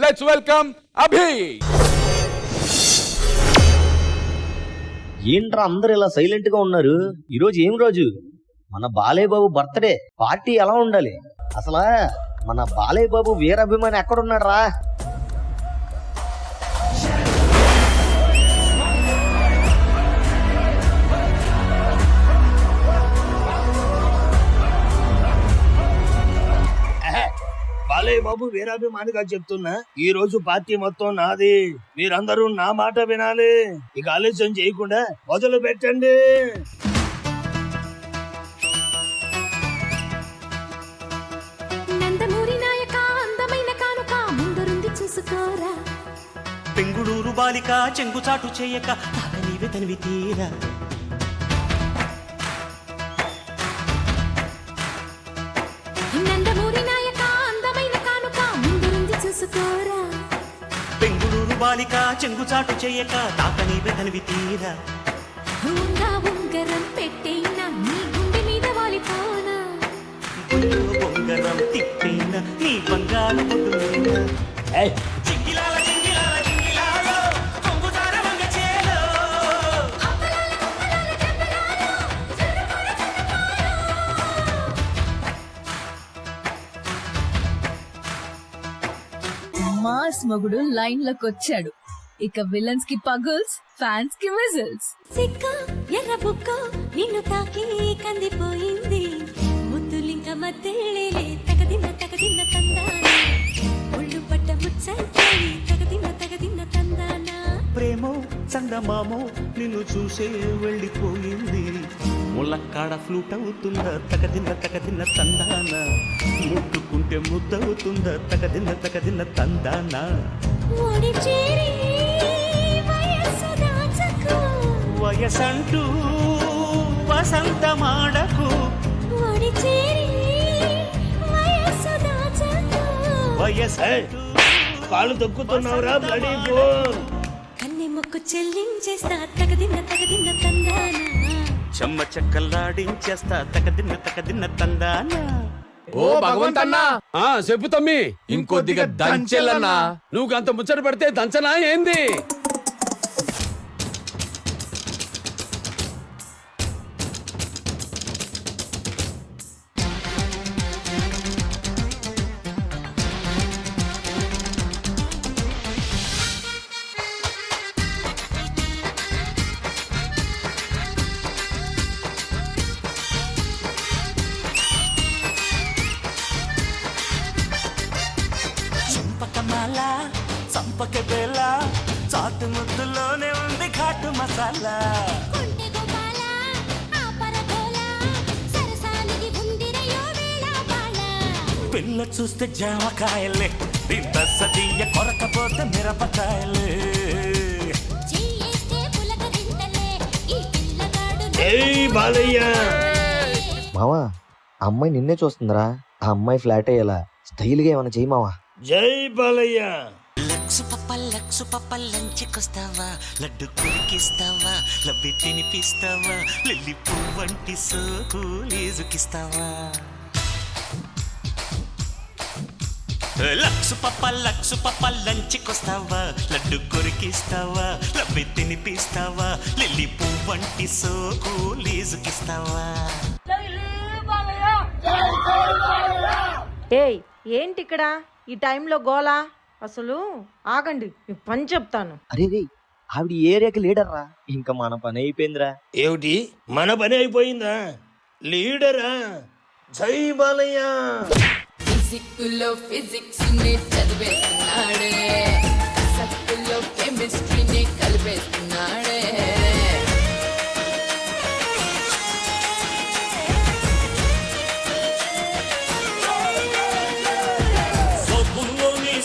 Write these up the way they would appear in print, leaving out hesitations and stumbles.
Let's welcome అభి. ఏంట్రా అందరు ఇలా సైలెంట్ గా ఉన్నారు? ఈరోజు ఏం రోజు? మన బాలయ్య బాబు బర్త్డే పార్టీ ఎలా ఉండాలి? అసలు మన బాలయ్య బాబు వీరాభిమాని ఎక్కడున్నాడు రా? బాలయ్య బాబు వీరాభిమానిగా చెప్తున్నా, ఈ రోజు పార్టీ మొత్తం నాది. మీరందరూ నా మాట వినాలి. ఇక ఆలస్యం చేయకుండా మొదలు పెట్టండి. పెంగుళూరు బాలిక చెంగుచాటు చేయక తాత నీవే తనివి తీరా. పెంగుళూరు బాలిక చెంగుచాటు చేయక తాత నీవే తనివి తీరా. ఉంగరం పెట్టేనా నీ గుండె మీద వాలిపోనా, ఉంగరం తిప్పేనా నీ బంగారు మాస్ మొగుడు లైన్ లోకి వచ్చాడు. ఇక విలన్స్ కి పగుల్స్, ఫ్యాన్స్ కి విజిల్స్. సిక్క ఎర్ర బుక్క నిన్ను తాకి కందిపోయింది, ముద్దులింక మధ్యలే తగదిన్న తందానా, ఒళ్ళు పట్ట ముచ్చటాయి తగదిన్న తందానా. ప్రేమో చందమామో నిన్ను చూసే వెళ్ళిపోయింది, ముళ్ళక్కాడ ఫ్లూట్ అవుతుందా తగదిన్న తందాన, ముట్టుకుంటే ముద్దవుతుందా తగదిన్న తందాన. వయసంటూ వసంతమాడకు, వయసంటూ కాళ్ళు తొక్కుతున్నావురా బ్లడీ ఫోన్. కన్నె మొక్కు చెల్లించేస్తా తగదిన్న తందానా, చెమ్మ చెక్కల్లాడించేస్తా తగదిన్న తందాన. ఓ భగవంతన్నా, చెప్పు తమ్మి. ఇంకొద్దిగా దంచెల్లన్నా. నువ్వు అంత ముచ్చట పెడితే దంచనా ఏంది? చంపక బేల చాటు ముద్దులోనే ఉంది ఘాటు మసాలా. పిల్ల చూస్తే జామకాయలే, సతీయ కొరకపోతే మిరపకాయలే. బాలయ్య మావా, ఆ అమ్మాయి నిన్నే చూస్తుందిరా. ఆ అమ్మాయి ఫ్లాట్ అయ్యేలా స్టైల్ గా ఏమైనా చెయ్యి మావా. జై బాలయ్య. లక్సు పప్ప లంచ్కొస్తావా, లడ్డు కురికిస్తావా, లవ్వి తినిపిస్తావా, లిల్లీ పువ్వంటి సోకు లేజుకిస్తావా. లక్సు పప్ప లంచ్కొస్తావా, లడ్డు కొరికిస్తావా, లవ్వి తినిపిస్తావా, లిల్లీ పువ్వంటి సోకు లేజుకిస్తావా. ఏయ్, ఏంటి ఇక్కడ ఈ టైంలో గోలా? అసలు ఆగండి, మీ పని చెప్తాను. అరే రే, ఆవిడ ఏరియాకి లీడర్ రా. ఇంకా మన పని అయిపోయిందిరా. ఏమిటి మన పని అయిపోయిందా? లీడరా? జై బాలయ్య. ఫిజిక్లో ఫిజిక్స్ ని చదివేస్తున్నాడే, సత్తులో కెమిస్ట్రీని కలిపేస్తున్నాడే.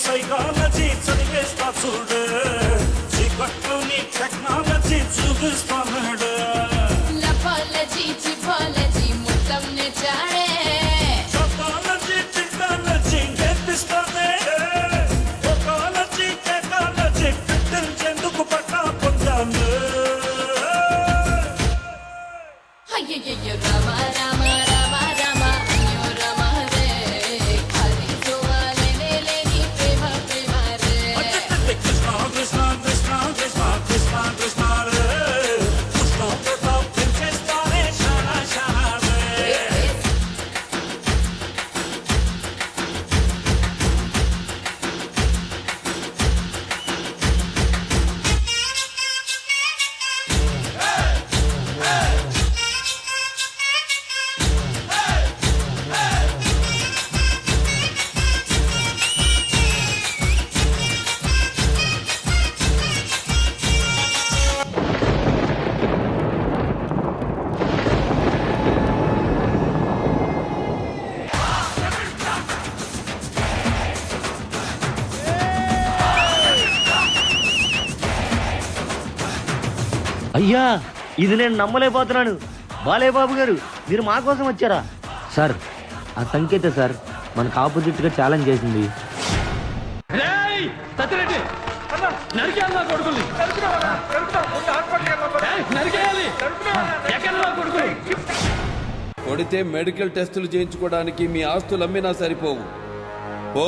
సైకాలజీ చదివేస్తా చూడు, చీకట్లోని టెక్నాలజీ చూపిస్తాడు. లపాలజీ జిపాలజీ మొత్తం నేర్చాడే, సోకాలజీ టెక్నాలజీ నేర్పిస్తానే. సోకాలజీ టెక్నాలజీ పెట్టించేందుకు పట్టా పొందా అయ్యా ఇది నేను నమ్మలేకపోతున్నాను. బాలయ్య బాబు గారు మీరు మా కోసం వచ్చారా? సార్ ఆ సంకేత సార్ మనకు ఆపోజిట్ గా ఛాలెంజ్ చేసింది. రేయ్, సత్యరెడ్డి, నరికేయాలి నా కొడుకుల్ని. ఏయ్, నరికేయాలి. ఎక్కడ నా కొడుకులు? కొడితే మెడికల్ టెస్టులు చేయించుకోవడానికి మీ ఆస్తులు అమ్మినా సరిపోవు. ఓ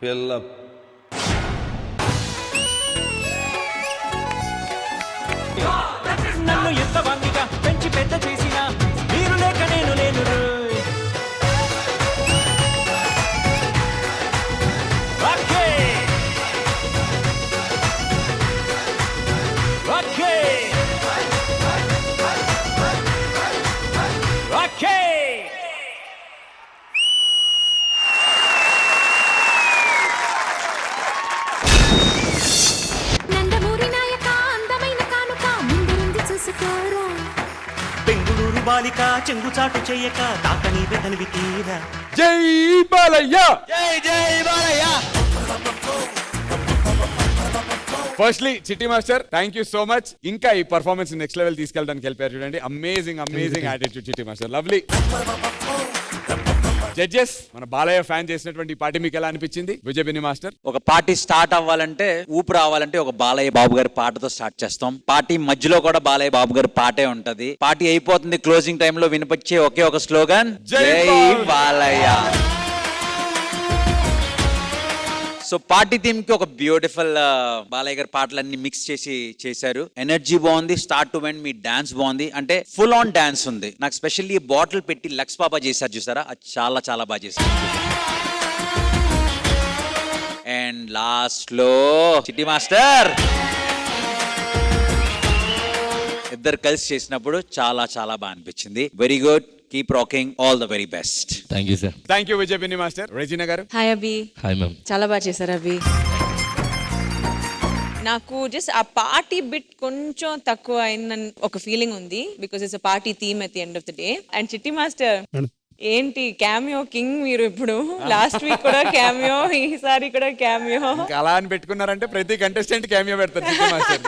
పిల్ల నన్ను ఎంత వంగిగా పెంచి పెద్ద చేసిన మీరు లేక నేను లేను రోయ్. Okay okay okay. నందమూరి నాయక అందమైన కానుక ముందుంది చూసుకోరా. బెంగుళూరు బాలిక చెంగుచాటు చెయ్యక తాత నీవే తనివి తీరా. జై బాలయ్య. ఫస్ట్లీ చిట్టి master thank you so much. ఇంకా ఈ పర్ఫార్మెన్స్ నెక్స్ట్ లెవెల్ తీసుకెళ్ళడానికి వెళ్ళిపోయారు చూడండి. అమేజింగ్ అమేజింగ్ యాటిట్యూడ్ చిట్టి మాస్టర్, లవ్లీ. జడ్జెస్, మన బాలయ్య ఫ్యాన్ చేసినటువంటి ఈ పార్టీ మీకు ఎలా అనిపించింది? విజయబిని మాస్టర్. ఒక పార్టీ స్టార్ట్ అవ్వాలంటే ఊపు రావాలంటే ఒక బాలయ్య బాబు గారి పాటతో స్టార్ట్ చేస్తాం. పార్టీ మధ్యలో కూడా బాలయ్య బాబు గారి పాటే ఉంటది. పార్టీ అయిపోతుంది, క్లోజింగ్ టైం లో వినిపించే ఒకే ఒక స్లోగన్ జై జై బాలయ్య. సో పార్టీ థీమ్ కి ఒక బ్యూటిఫుల్ బాలయ్య గారి పాటలన్నీ మిక్స్ చేసి చేశారు. ఎనర్జీ బాగుంది, start to end me dance బాగుంది, అంటే ఫుల్ ఆన్ డాన్స్ ఉంది. నాకు స్పెషల్లీ బాటిల్ పెట్టి లక్స్ బాబా చేశారు చూసారా, అది చాలా చాలా బాగా చేశారు. అండ్ లాస్ట్ లో చిట్టి మాస్టర్ ఇద్దరు కలిసి చేసినప్పుడు చాలా చాలా బాగా అనిపించింది. Very good, keep rocking, all the very best. Thank you sir. Thank you విజయబిని మాస్టర్. రెజినా గారు. హాయ్ అభి. Hi ma'am. చాలా బాగా చేశారు అభి. నాకు జస్ట్ ఆ పార్టీ బిట్ కొంచెం తక్కువ అయిందని ఒక ఫీలింగ్ ఉంది, because it's a party theme at the end of the day. And చిట్టి మాస్టర్ ఏంటి క్యామియో కింగ్ మీరు ఇప్పుడు. లాస్ట్ వీక్ కూడా క్యామియో, ఈసారి కూడా క్యామియో. అలా అని పెట్టుకున్నారంటే ప్రతి కంటెస్టెంట్ క్యామియో పెడతారు చిట్టి master.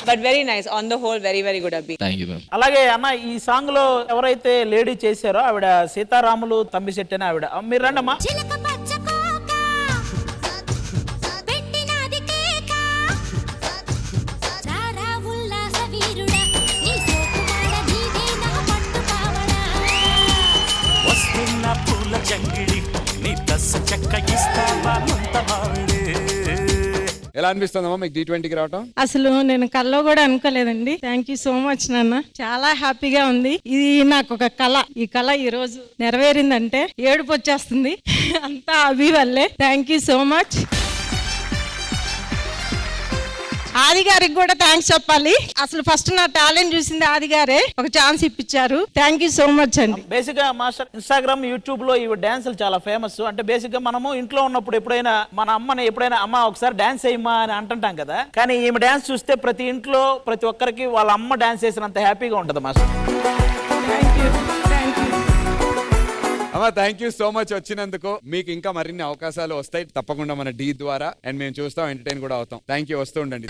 But very nice on the whole, very very good Abhi. Thank you ma'am. అలాగే అన్న ఈ సాంగ్ లో ఎవరైతే లేడీ చేశారో ఆవిడ సీతారాములు తమ్మిశెట్టి అని ఆవిడ. మీరు రండి అమ్మా. చిలక పచ్చ కోక పెట్టినాది కేక సారా ఉల్లాస వీరుడా నీ సోకుమాడ నీదే నా పట్టు పావడా. వస్తున్న పూల జంగిడి నీ దశ చెక్క ఇస్తావా ముంత మావిడే. ఎలా అనిపిస్తుందమ్మా మీకు D20కి రావటం? అసలు నేను కల్లో కూడా అనుకోలేదండి. థ్యాంక్ యూ సో మచ్ నాన్న, చాలా హ్యాపీగా ఉంది. ఇది నాకు ఒక కళ, ఈ కళ ఈ రోజు నెరవేరిందంటే ఏడుపు వచ్చేస్తుంది. అంతా అభి వల్లే. Thank you so much. ఆది గారికి కూడా థ్యాంక్స్ చెప్పాలి. అసలు ఫస్ట్ నా టాలెంట్ చూసింది ఆది గారే, ఒక ఛాన్స్ ఇప్పించారు. థ్యాంక్ యూ సో మచ్ అండి. బేసిక్ గా మాస్టర్ ఇన్స్టాగ్రామ్, యూట్యూబ్ లో ఈ డాన్సులు చాలా ఫేమస్. అంటే బేసిక్ గా మనము ఇంట్లో ఉన్నప్పుడు ఎప్పుడైనా మన అమ్మని ఎప్పుడైనా అమ్మ ఒకసారి డాన్స్ వేయమ్మా అని అంటుంటాం కదా, కానీ ఈమె డాన్స్ చూస్తే ప్రతి ఇంట్లో ప్రతి ఒక్కరికి వాళ్ళ అమ్మ డాన్స్ చేసినంత హ్యాపీగా ఉంటది master. Thank you, thank you. అమ్మా థ్యాంక్ యూ సో మచ్ వచ్చినందుకు. మీకు ఇంకా మరిన్ని అవకాశాలు వస్తాయి తప్పకుండా మన D ద్వారా, అండ్ మేము చూస్తాం, ఎంటర్టైన్ కూడా అవుతాం. థ్యాంక్ యూ, వస్తూ ఉండండి.